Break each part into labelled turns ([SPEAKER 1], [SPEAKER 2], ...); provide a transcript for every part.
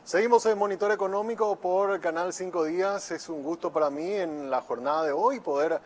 [SPEAKER 1] Seguimos en Monitor Económico por Canal 5 Días. Es un gusto para mí en la jornada de hoy poder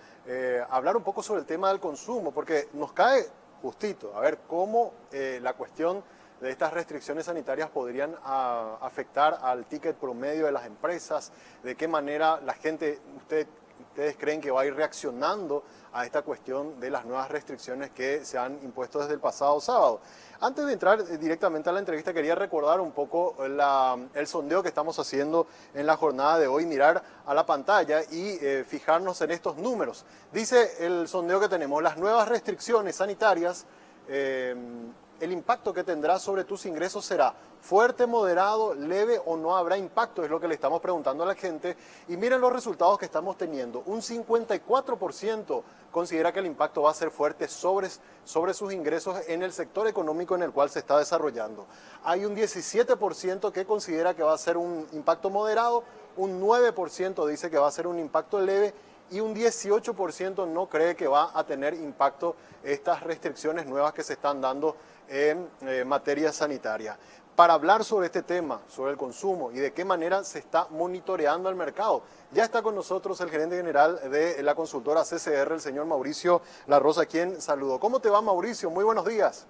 [SPEAKER 1] hablar un poco sobre el tema del consumo, porque nos cae justito a ver cómo la cuestión de estas restricciones sanitarias podrían afectar al ticket promedio de las empresas, de qué manera la gente, ustedes creen que va a ir reaccionando a esta cuestión de las nuevas restricciones que se han impuesto desde el pasado sábado. Antes de entrar directamente a la entrevista, quería recordar un poco el sondeo que estamos haciendo en la jornada de hoy, mirar a la pantalla y fijarnos en estos números. Dice el sondeo que tenemos, las nuevas restricciones sanitarias, el impacto que tendrá sobre tus ingresos será fuerte, moderado, leve o no habrá impacto, es lo que le estamos preguntando a la gente. Y miren los resultados que estamos teniendo. Un 54% considera que el impacto va a ser fuerte sobre sus ingresos en el sector económico en el cual se está desarrollando. Hay un 17% que considera que va a ser un impacto moderado, un 9% dice que va a ser un impacto leve y un 18% no cree que va a tener impacto estas restricciones nuevas que se están dando en materia sanitaria. Para hablar sobre este tema, sobre el consumo y de qué manera se está monitoreando el mercado, ya está con nosotros el gerente general de la consultora CCR, el señor Mauricio Larrosa, quien saludó. ¿Cómo te va, Mauricio? Muy buenos días.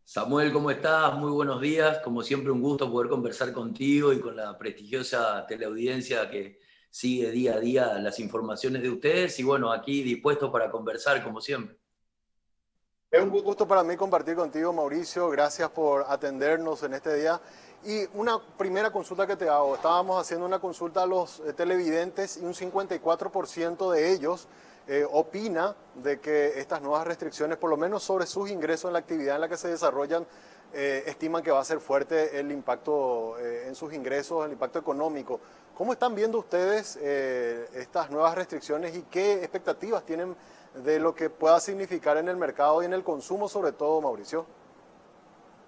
[SPEAKER 2] Samuel, ¿cómo estás? Muy buenos días. Como siempre, un gusto poder conversar contigo y con la prestigiosa teleaudiencia que sigue día a día las informaciones de ustedes. Y bueno, aquí dispuesto para conversar, como siempre.
[SPEAKER 1] Es un gusto para mí compartir contigo, Mauricio. Gracias por atendernos en este día. Y una primera consulta que te hago. Estábamos haciendo una consulta a los televidentes y un 54% de ellos opina de que estas nuevas restricciones, por lo menos sobre sus ingresos en la actividad en la que se desarrollan, estiman que va a ser fuerte el impacto en sus ingresos, el impacto económico. ¿Cómo están viendo ustedes estas nuevas restricciones y qué expectativas tienen de lo que pueda significar en el mercado y en el consumo, sobre todo, Mauricio?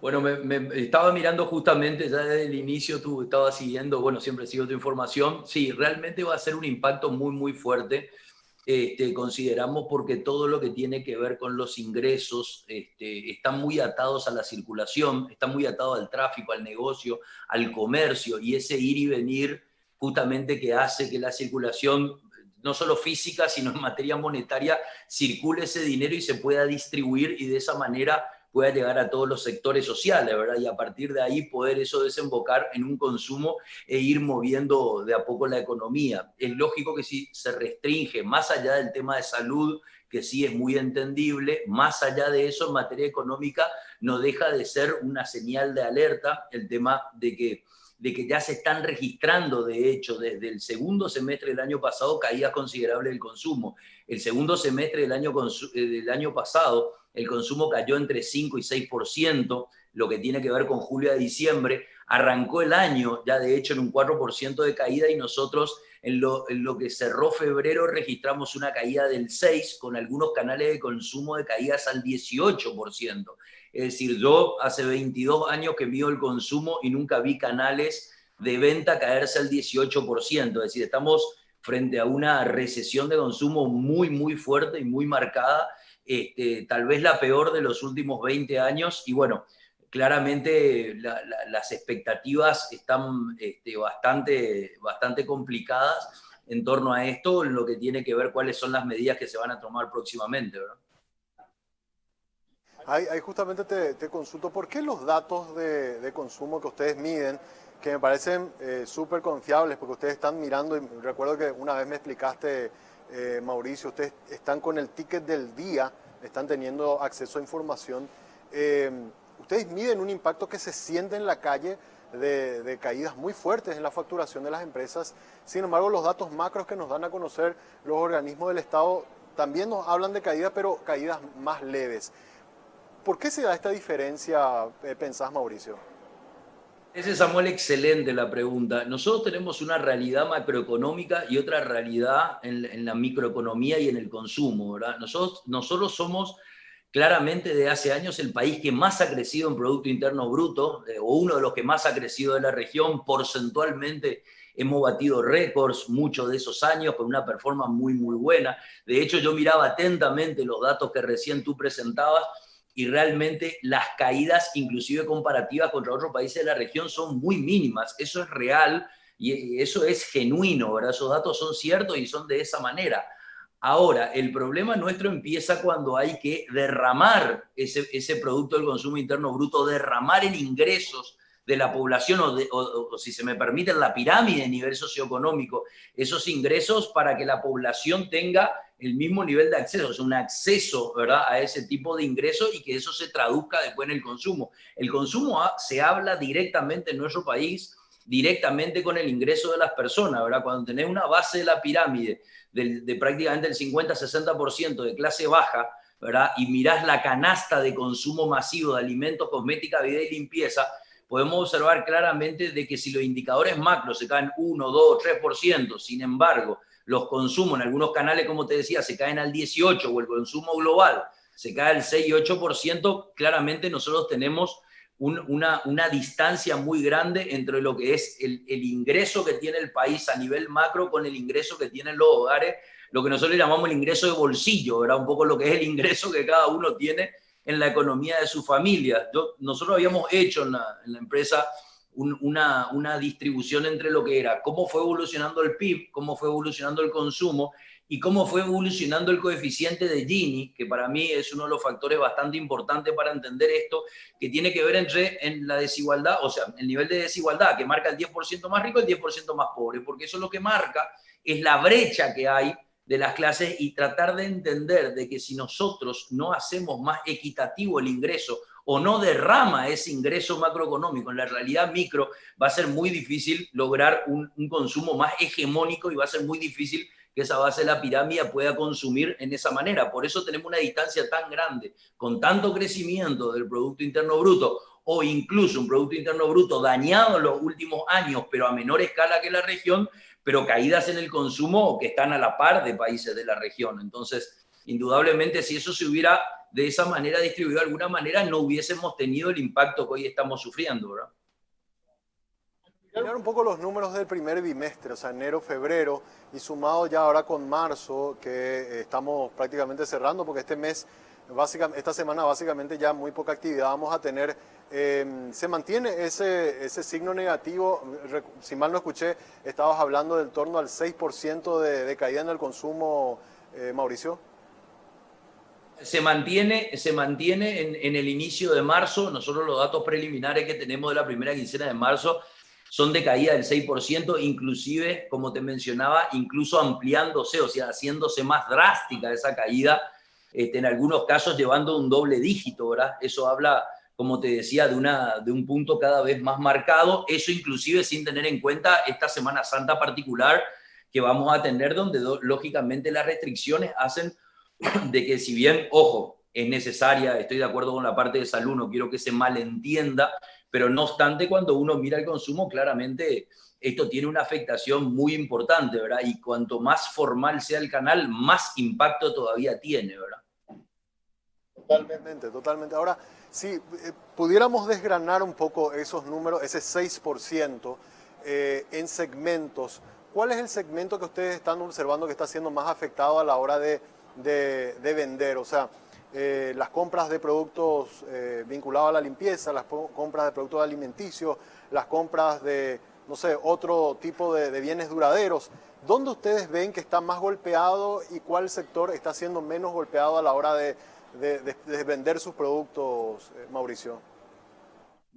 [SPEAKER 2] Bueno, me estaba mirando justamente ya desde el inicio, tú estabas siguiendo, bueno, siempre sigo tu información. Sí, realmente va a ser un impacto muy, muy fuerte. Consideramos porque todo lo que tiene que ver con los ingresos están muy atados a la circulación, están muy atados al tráfico, al negocio, al comercio, y ese ir y venir justamente que hace que la circulación, no solo física, sino en materia monetaria, circule ese dinero y se pueda distribuir y de esa manera pueda llegar a todos los sectores sociales, ¿verdad? Y a partir de ahí poder eso desembocar en un consumo e ir moviendo de a poco la economía. Es lógico que si se restringe más allá del tema de salud, que sí es muy entendible, más allá de eso en materia económica no deja de ser una señal de alerta el tema de que ya se están registrando, de hecho, desde el segundo semestre del año pasado, caídas considerables del consumo. El segundo semestre del año pasado, el consumo cayó entre 5 y 6%, lo que tiene que ver con julio a diciembre. Arrancó el año ya de hecho en un 4% de caída y nosotros en lo que cerró febrero registramos una caída del 6%, con algunos canales de consumo de caídas al 18%. Es decir, yo hace 22 años que mido el consumo y nunca vi canales de venta caerse al 18%. Es decir, estamos frente a una recesión de consumo muy, muy fuerte y muy marcada, tal vez la peor de los últimos 20 años. Y bueno, claramente las expectativas están bastante complicadas en torno a esto, en lo que tiene que ver cuáles son las medidas que se van a tomar próximamente, ¿verdad?
[SPEAKER 1] Ahí justamente te consulto, ¿por qué los datos de consumo que ustedes miden, que me parecen súper confiables, porque ustedes están mirando, y recuerdo que una vez me explicaste, Mauricio, ustedes están con el ticket del día, están teniendo acceso a información, ustedes miden un impacto que se siente en la calle de caídas muy fuertes en la facturación de las empresas. Sin embargo, los datos macros que nos dan a conocer los organismos del Estado también nos hablan de caídas, pero caídas más leves. ¿Por qué se da esta diferencia, pensás, Mauricio?
[SPEAKER 2] Ese es, Samuel, excelente la pregunta. Nosotros tenemos una realidad macroeconómica y otra realidad en la microeconomía y en el consumo, ¿verdad? Nosotros somos claramente de hace años el país que más ha crecido en Producto Interno Bruto, o uno de los que más ha crecido de la región. Porcentualmente hemos batido récords muchos de esos años con una performance muy, muy buena. De hecho, yo miraba atentamente los datos que recién tú presentabas y realmente las caídas, inclusive comparativas contra otros países de la región, son muy mínimas. Eso es real y eso es genuino, ¿verdad? Esos datos son ciertos y son de esa manera. Ahora, el problema nuestro empieza cuando hay que derramar ese producto del consumo interno bruto, derramar en ingresos de la población o si se me permite, en la pirámide a nivel socioeconómico, esos ingresos para que la población tenga el mismo nivel de acceso, o sea, un acceso, ¿verdad?, a ese tipo de ingresos y que eso se traduzca después en el consumo. El consumo se habla directamente en nuestro país, directamente con el ingreso de las personas, ¿verdad? Cuando tenés una base de la pirámide de prácticamente el 50-60% de clase baja, ¿verdad?, y mirás la canasta de consumo masivo de alimentos, cosmética, vida y limpieza, podemos observar claramente de que si los indicadores macro se caen 1, 2, 3%, sin embargo, los consumos en algunos canales, como te decía, se caen al 18% o el consumo global se cae al 6 y 8%, claramente nosotros tenemos una distancia muy grande entre lo que es el ingreso que tiene el país a nivel macro con el ingreso que tienen los hogares, lo que nosotros llamamos el ingreso de bolsillo, ¿verdad? Un poco lo que es el ingreso que cada uno tiene en la economía de su familia. Nosotros habíamos hecho en la empresa una distribución entre lo que era cómo fue evolucionando el PIB, cómo fue evolucionando el consumo y cómo fue evolucionando el coeficiente de Gini, que para mí es uno de los factores bastante importantes para entender esto, que tiene que ver en la desigualdad, o sea, el nivel de desigualdad, que marca el 10% más rico y el 10% más pobre, porque eso lo que marca es la brecha que hay de las clases y tratar de entender de que si nosotros no hacemos más equitativo el ingreso o no derrama ese ingreso macroeconómico en la realidad micro, va a ser muy difícil lograr un consumo más hegemónico y va a ser muy difícil que esa base de la pirámide pueda consumir en esa manera. Por eso tenemos una distancia tan grande, con tanto crecimiento del Producto Interno Bruto, o incluso un Producto Interno Bruto dañado en los últimos años, pero a menor escala que la región, pero caídas en el consumo que están a la par de países de la región. Entonces, indudablemente, si eso se hubiera de esa manera distribuido de alguna manera, no hubiésemos tenido el impacto que hoy estamos sufriendo, ¿verdad?
[SPEAKER 1] Mirar un poco los números del primer bimestre, o sea, enero, febrero, y sumado ya ahora con marzo, que estamos prácticamente cerrando, porque este mes, esta semana básicamente ya muy poca actividad vamos a tener. ¿Se mantiene ese signo negativo? Si mal no escuché, estabas hablando del torno al 6% de caída en el consumo, Mauricio.
[SPEAKER 2] Se mantiene en el inicio de marzo. Nosotros los datos preliminares que tenemos de la primera quincena de marzo son de caída del 6%, inclusive, como te mencionaba, incluso ampliándose, o sea, haciéndose más drástica esa caída, en algunos casos llevando un doble dígito, ¿verdad? Eso habla, como te decía, de un punto cada vez más marcado, eso inclusive sin tener en cuenta esta Semana Santa particular que vamos a tener, donde lógicamente las restricciones hacen de que si bien, ojo, es necesaria, estoy de acuerdo con la parte de salud, no quiero que se malentienda, pero no obstante, cuando uno mira el consumo, claramente esto tiene una afectación muy importante, ¿verdad? Y cuanto más formal sea el canal, más impacto todavía tiene, ¿verdad?
[SPEAKER 1] Totalmente, totalmente. Ahora, si pudiéramos desgranar un poco esos números, ese 6% en segmentos, ¿cuál es el segmento que ustedes están observando que está siendo más afectado a la hora de vender? O sea, las compras de productos vinculados a la limpieza, las compras de productos alimenticios, las compras de, no sé, otro tipo de bienes duraderos. ¿Dónde ustedes ven que está más golpeado y cuál sector está siendo menos golpeado a la hora de vender sus productos, Mauricio?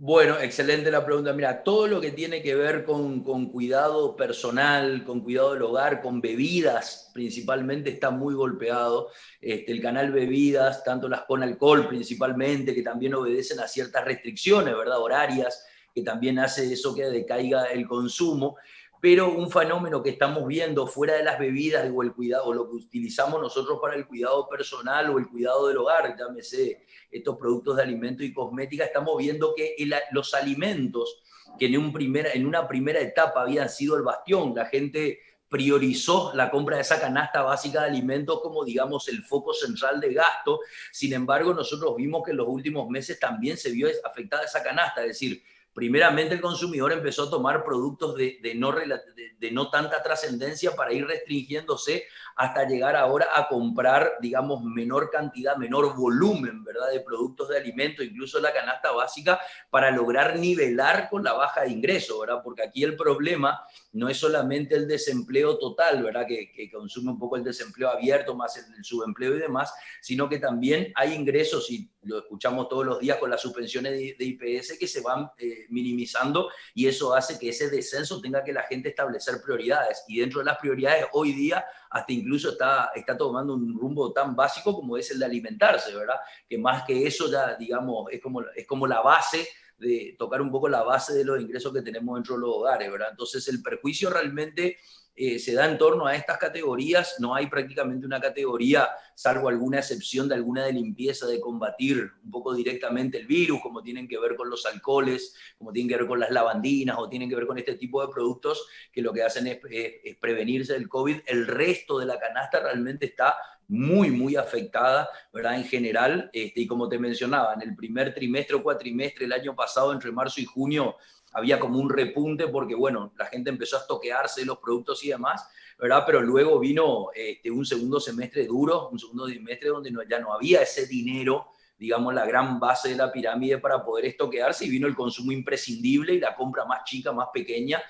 [SPEAKER 2] Bueno, excelente la pregunta. Mira, todo lo que tiene que ver con cuidado personal, con cuidado del hogar, con bebidas principalmente está muy golpeado. El canal bebidas, tanto las con alcohol principalmente, que también obedecen a ciertas restricciones, ¿verdad? Horarias, que también hace eso que decaiga el consumo. Pero un fenómeno que estamos viendo fuera de las bebidas o el cuidado, o lo que utilizamos nosotros para el cuidado personal o el cuidado del hogar, llámese estos productos de alimento y cosmética, estamos viendo que los alimentos que en una primera etapa habían sido el bastión, la gente priorizó la compra de esa canasta básica de alimentos como, digamos, el foco central de gasto. Sin embargo, nosotros vimos que en los últimos meses también se vio afectada esa canasta, es decir, primeramente el consumidor empezó a tomar productos de no tanta trascendencia para ir restringiéndose hasta llegar ahora a comprar, digamos, menor cantidad, menor volumen, ¿verdad?, de productos de alimento, incluso la canasta básica, para lograr nivelar con la baja de ingreso, ¿verdad? Porque aquí el problema no es solamente el desempleo total, ¿verdad?, que consume un poco el desempleo abierto, más el subempleo y demás, sino que también hay ingresos, y lo escuchamos todos los días con las suspensiones de IPS, que se van minimizando, y eso hace que ese descenso tenga que la gente establecer prioridades. Y dentro de las prioridades hoy día hasta incluso está tomando un rumbo tan básico como es el de alimentarse, ¿verdad? Que más que eso ya, digamos, es como la base de tocar un poco la base de los ingresos que tenemos dentro de los hogares, ¿verdad? Entonces el perjuicio realmente se da en torno a estas categorías. No hay prácticamente una categoría, salvo alguna excepción de alguna de limpieza, de combatir un poco directamente el virus, como tienen que ver con los alcoholes, como tienen que ver con las lavandinas, o tienen que ver con este tipo de productos que lo que hacen es prevenirse del COVID. El resto de la canasta realmente está muy, muy afectada, ¿verdad?, en general. Y como te mencionaba, en el primer trimestre o cuatrimestre del año pasado, entre marzo y junio, había como un repunte porque, bueno, la gente empezó a estoquearse los productos y demás, ¿verdad? Pero luego vino un segundo semestre duro, un segundo semestre donde ya no había ese dinero, digamos, la gran base de la pirámide para poder estoquearse, y vino el consumo imprescindible y la compra más chica, más pequeña,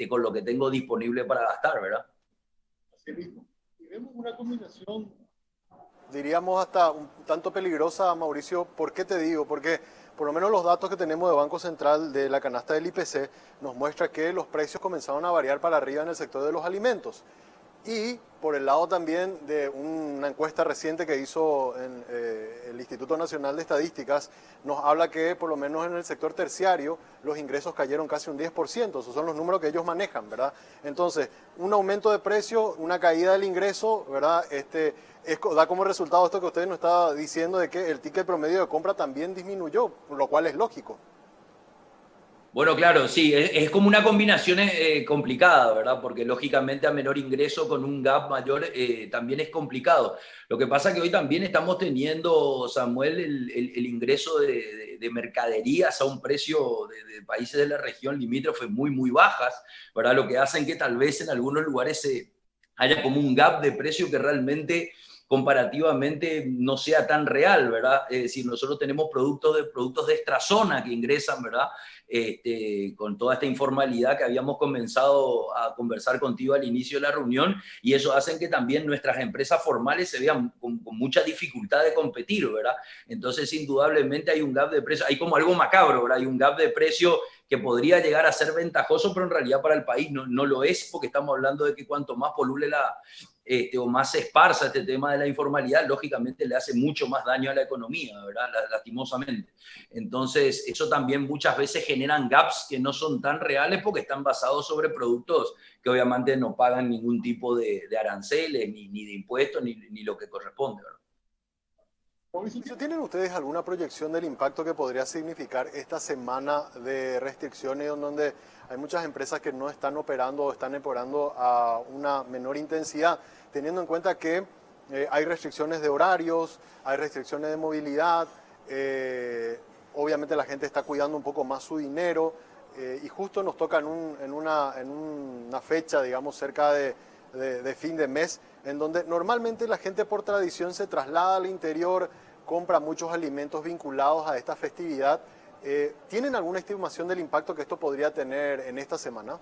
[SPEAKER 2] con lo que tengo disponible para gastar, ¿verdad?
[SPEAKER 3] Así mismo. Y vemos una combinación,
[SPEAKER 1] diríamos hasta un tanto peligrosa, Mauricio. ¿Por qué te digo? Porque por lo menos los datos que tenemos de Banco Central de la canasta del IPC nos muestra que los precios comenzaron a variar para arriba en el sector de los alimentos. Y por el lado también de una encuesta reciente que hizo el Instituto Nacional de Estadísticas, nos habla que por lo menos en el sector terciario los ingresos cayeron casi un 10%, esos son los números que ellos manejan, ¿verdad? Entonces, un aumento de precio, una caída del ingreso, ¿verdad? Da como resultado esto que usted nos estaba diciendo, de que el ticket promedio de compra también disminuyó, lo cual es lógico.
[SPEAKER 2] Bueno, claro, sí, es como una combinación complicada, ¿verdad? Porque lógicamente a menor ingreso con un gap mayor también es complicado. Lo que pasa es que hoy también estamos teniendo, Samuel, el ingreso de mercaderías a un precio de países de la región limítrofe muy, muy bajas, ¿verdad? Lo que hacen que tal vez en algunos lugares haya como un gap de precio que realmente comparativamente no sea tan real, ¿verdad? Es decir, nosotros tenemos productos de extrazona que ingresan, ¿verdad? Con toda esta informalidad que habíamos comenzado a conversar contigo al inicio de la reunión, y eso hace que también nuestras empresas formales se vean con mucha dificultad de competir, ¿verdad? Entonces, indudablemente hay un gap de precio, hay como algo macabro, ¿verdad? Hay un gap de precio que podría llegar a ser ventajoso, pero en realidad para el país no lo es, porque estamos hablando de que cuanto más polule o más se esparza este tema de la informalidad, lógicamente le hace mucho más daño a la economía, ¿verdad? Lastimosamente. Entonces, eso también muchas veces generan gaps que no son tan reales, porque están basados sobre productos que obviamente no pagan ningún tipo de aranceles, ni de impuestos, ni lo que corresponde, ¿verdad?
[SPEAKER 1] ¿Tienen ustedes alguna proyección del impacto que podría significar esta semana de restricciones, donde hay muchas empresas que no están operando o están operando a una menor intensidad, teniendo en cuenta que hay restricciones de horarios, hay restricciones de movilidad, obviamente la gente está cuidando un poco más su dinero, y justo nos toca en una fecha, digamos, cerca de fin de mes, en donde normalmente la gente por tradición se traslada al interior, compra muchos alimentos vinculados a esta festividad. ¿Tienen alguna estimación del impacto que esto podría tener en esta semana?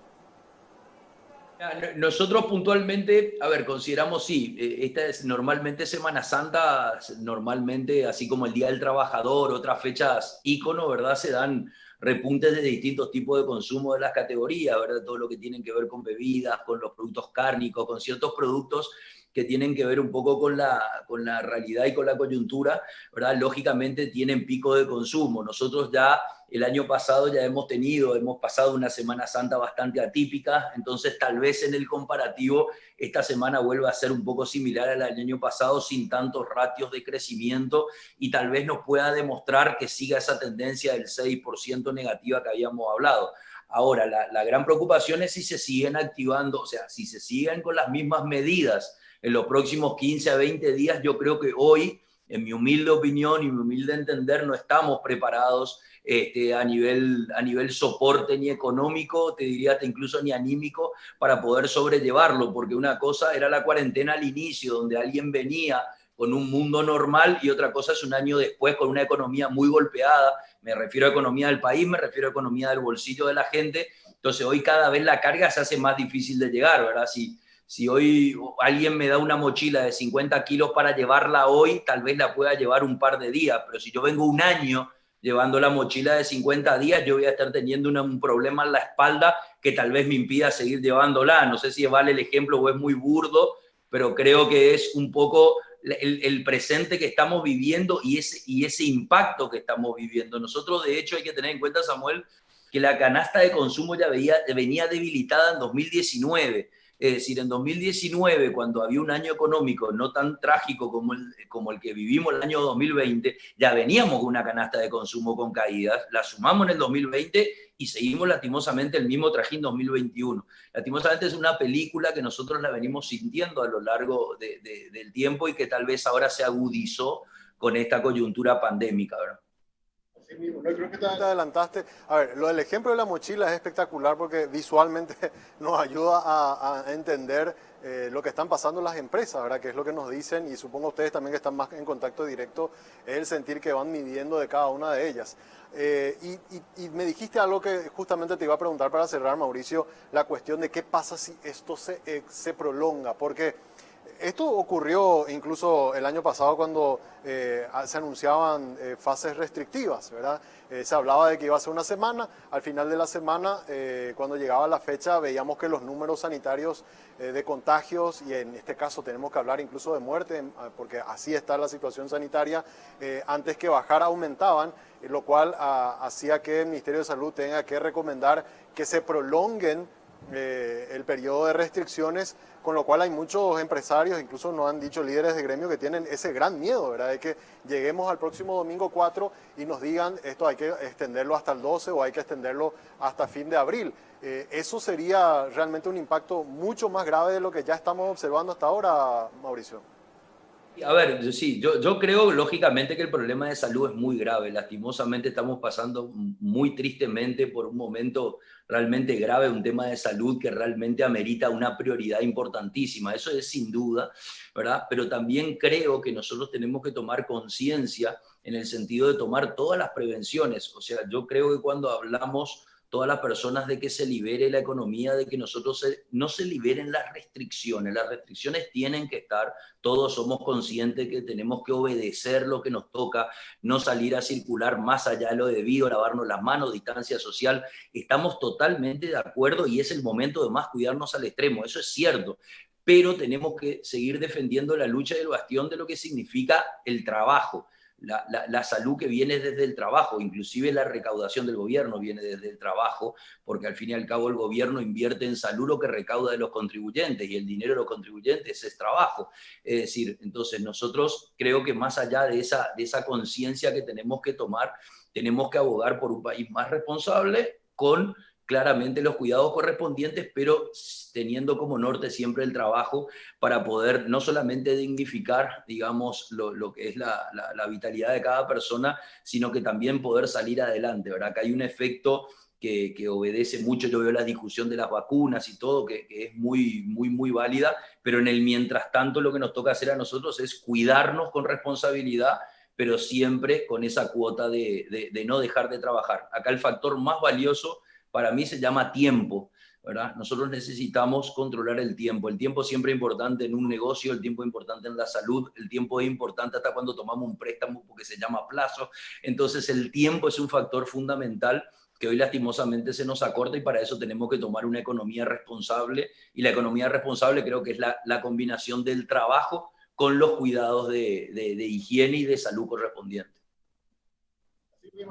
[SPEAKER 2] Nosotros puntualmente, a ver, consideramos sí, esta es normalmente Semana Santa, normalmente así como el Día del Trabajador, otras fechas ícono, ¿verdad? Se dan repuntes de distintos tipos de consumo de las categorías, ¿verdad? Todo lo que tienen que ver con bebidas, con los productos cárnicos, con ciertos productos que tienen que ver un poco con la realidad y con la coyuntura, ¿verdad? Lógicamente tienen pico de consumo. Nosotros ya el año pasado ya hemos pasado una Semana Santa bastante atípica, entonces tal vez en el comparativo esta semana vuelva a ser un poco similar al año pasado, sin tantos ratios de crecimiento, y tal vez nos pueda demostrar que siga esa tendencia del 6% negativa que habíamos hablado. Ahora, la gran preocupación es si se siguen activando, o sea, si se siguen con las mismas medidas en los próximos 15 a 20 días. Yo creo que hoy en mi humilde opinión y mi humilde entender, no estamos preparados a nivel soporte ni económico, te diría hasta incluso ni anímico, para poder sobrellevarlo, porque una cosa era la cuarentena al inicio, donde alguien venía con un mundo normal, y otra cosa es un año después con una economía muy golpeada. Me refiero a economía del país, me refiero a economía del bolsillo de la gente. Entonces hoy cada vez la carga se hace más difícil de llegar, ¿verdad? Si hoy alguien me da una mochila de 50 kilos para llevarla hoy, tal vez la pueda llevar un par de días, pero si yo vengo un año llevando la mochila de 50 días, yo voy a estar teniendo un problema en la espalda que tal vez me impida seguir llevándola. No sé si vale el ejemplo o es muy burdo, pero creo que es un poco el presente que estamos viviendo y ese impacto que estamos viviendo. Nosotros, de hecho, hay que tener en cuenta, Samuel, que la canasta de consumo ya venía debilitada en 2019. Es decir, en 2019, cuando había un año económico no tan trágico como el que vivimos el año 2020, ya veníamos con una canasta de consumo con caídas, la sumamos en el 2020 y seguimos lastimosamente el mismo trajín 2021. Lastimosamente es una película que nosotros la venimos sintiendo a lo largo del tiempo y que tal vez ahora se agudizó con esta coyuntura pandémica, ¿verdad?
[SPEAKER 3] Así mismo, no creo que
[SPEAKER 1] Te adelantaste. A ver, lo del ejemplo de la mochila es espectacular porque visualmente nos ayuda a entender lo que están pasando las empresas, ¿verdad? Que es lo que nos dicen, y supongo ustedes también que están más en contacto directo, es el sentir que van midiendo de cada una de ellas. Y me dijiste algo que justamente te iba a preguntar para cerrar, Mauricio, la cuestión de qué pasa si esto se prolonga, porque esto ocurrió incluso el año pasado cuando se anunciaban fases restrictivas, ¿verdad? Se hablaba de que iba a ser una semana, al final de la semana, cuando llegaba la fecha, veíamos que los números sanitarios de contagios, y en este caso tenemos que hablar incluso de muerte, porque así está la situación sanitaria, antes que bajar aumentaban, lo cual hacía que el Ministerio de Salud tenga que recomendar que se prolonguen el periodo de restricciones, con lo cual hay muchos empresarios, incluso nos han dicho líderes de gremio, que tienen ese gran miedo, ¿verdad? De que lleguemos al próximo domingo 4 y nos digan esto hay que extenderlo hasta el 12 o hay que extenderlo hasta fin de abril. Eso sería realmente un impacto mucho más grave de lo que ya estamos observando hasta ahora, Mauricio.
[SPEAKER 2] A ver, sí, yo creo lógicamente que el problema de salud es muy grave. Lastimosamente estamos pasando muy tristemente por un momento realmente grave, un tema de salud que realmente amerita una prioridad importantísima. Eso es sin duda, ¿verdad? Pero también creo que nosotros tenemos que tomar conciencia en el sentido de tomar todas las prevenciones. O sea, yo creo que cuando hablamos todas las personas de que se libere la economía, de que no se liberen las restricciones tienen que estar, todos somos conscientes que tenemos que obedecer lo que nos toca, no salir a circular más allá de lo debido, lavarnos las manos, distancia social, estamos totalmente de acuerdo y es el momento de más cuidarnos al extremo, eso es cierto, pero tenemos que seguir defendiendo la lucha del bastión de lo que significa el trabajo. La salud que viene desde el trabajo, inclusive la recaudación del gobierno viene desde el trabajo, porque al fin y al cabo el gobierno invierte en salud lo que recauda de los contribuyentes y el dinero de los contribuyentes es trabajo. Es decir, entonces nosotros creo que más allá de esa conciencia que tenemos que tomar, tenemos que abogar por un país más responsable con claramente los cuidados correspondientes, pero teniendo como norte siempre el trabajo para poder no solamente dignificar, digamos, lo que es la vitalidad de cada persona, sino que también poder salir adelante, ¿verdad? Que hay un efecto que obedece mucho, yo veo la discusión de las vacunas y todo, que es muy válida, pero en el mientras tanto lo que nos toca hacer a nosotros es cuidarnos con responsabilidad, pero siempre con esa cuota de no dejar de trabajar. Acá el factor más valioso para mí se llama tiempo, ¿verdad? Nosotros necesitamos controlar el tiempo. El tiempo siempre es importante en un negocio, el tiempo es importante en la salud, el tiempo es importante hasta cuando tomamos un préstamo porque se llama plazo. Entonces el tiempo es un factor fundamental que hoy lastimosamente se nos acorta y para eso tenemos que tomar una economía responsable y la economía responsable creo que es la combinación del trabajo con los cuidados de higiene y de salud correspondientes.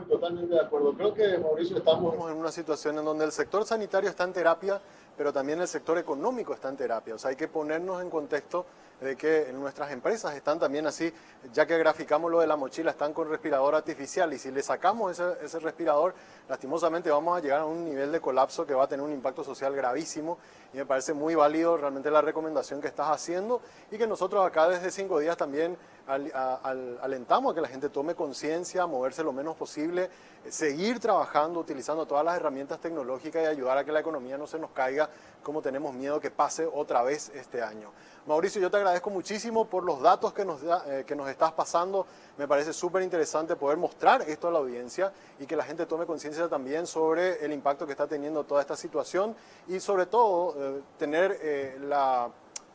[SPEAKER 3] Totalmente de acuerdo. Creo que, Mauricio, estamos
[SPEAKER 1] en una situación en donde el sector sanitario está en terapia, pero también el sector económico está en terapia. O sea, hay que ponernos en contexto de que nuestras empresas están también así, ya que graficamos lo de la mochila, están con respirador artificial y si le sacamos ese respirador, lastimosamente vamos a llegar a un nivel de colapso que va a tener un impacto social gravísimo y me parece muy válido realmente la recomendación que estás haciendo y que nosotros acá desde 5 días también alentamos a que la gente tome conciencia, moverse lo menos posible, seguir trabajando, utilizando todas las herramientas tecnológicas y ayudar a que la economía no se nos caiga como tenemos miedo que pase otra vez este año. Mauricio, yo te agradezco muchísimo por los datos que nos estás pasando. Me parece súper interesante poder mostrar esto a la audiencia y que la gente tome conciencia también sobre el impacto que está teniendo toda esta situación y sobre todo tener la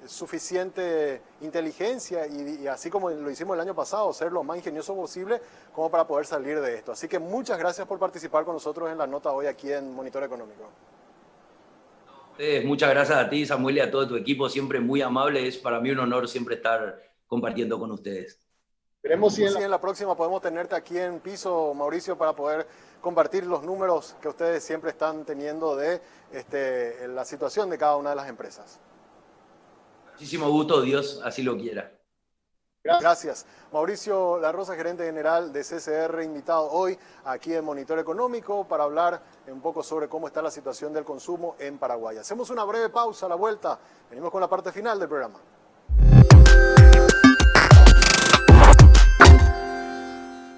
[SPEAKER 1] suficiente inteligencia y así como lo hicimos el año pasado, ser lo más ingenioso posible como para poder salir de esto. Así que muchas gracias por participar con nosotros en la nota hoy aquí en Monitor Económico.
[SPEAKER 2] Muchas gracias a ti, Samuel, y a todo tu equipo, siempre muy amable. Es para mí un honor siempre estar compartiendo con ustedes.
[SPEAKER 3] Esperemos
[SPEAKER 1] si en la próxima podemos tenerte aquí en piso, Mauricio, para poder compartir los números que ustedes siempre están teniendo de la situación de cada una de las empresas.
[SPEAKER 2] Muchísimo gusto, Dios así lo quiera.
[SPEAKER 1] Gracias. Mauricio La Rosa, gerente general de CCR, invitado hoy aquí en Monitor Económico para hablar un poco sobre cómo está la situación del consumo en Paraguay. Hacemos una breve pausa a la vuelta. Venimos con la parte final del programa.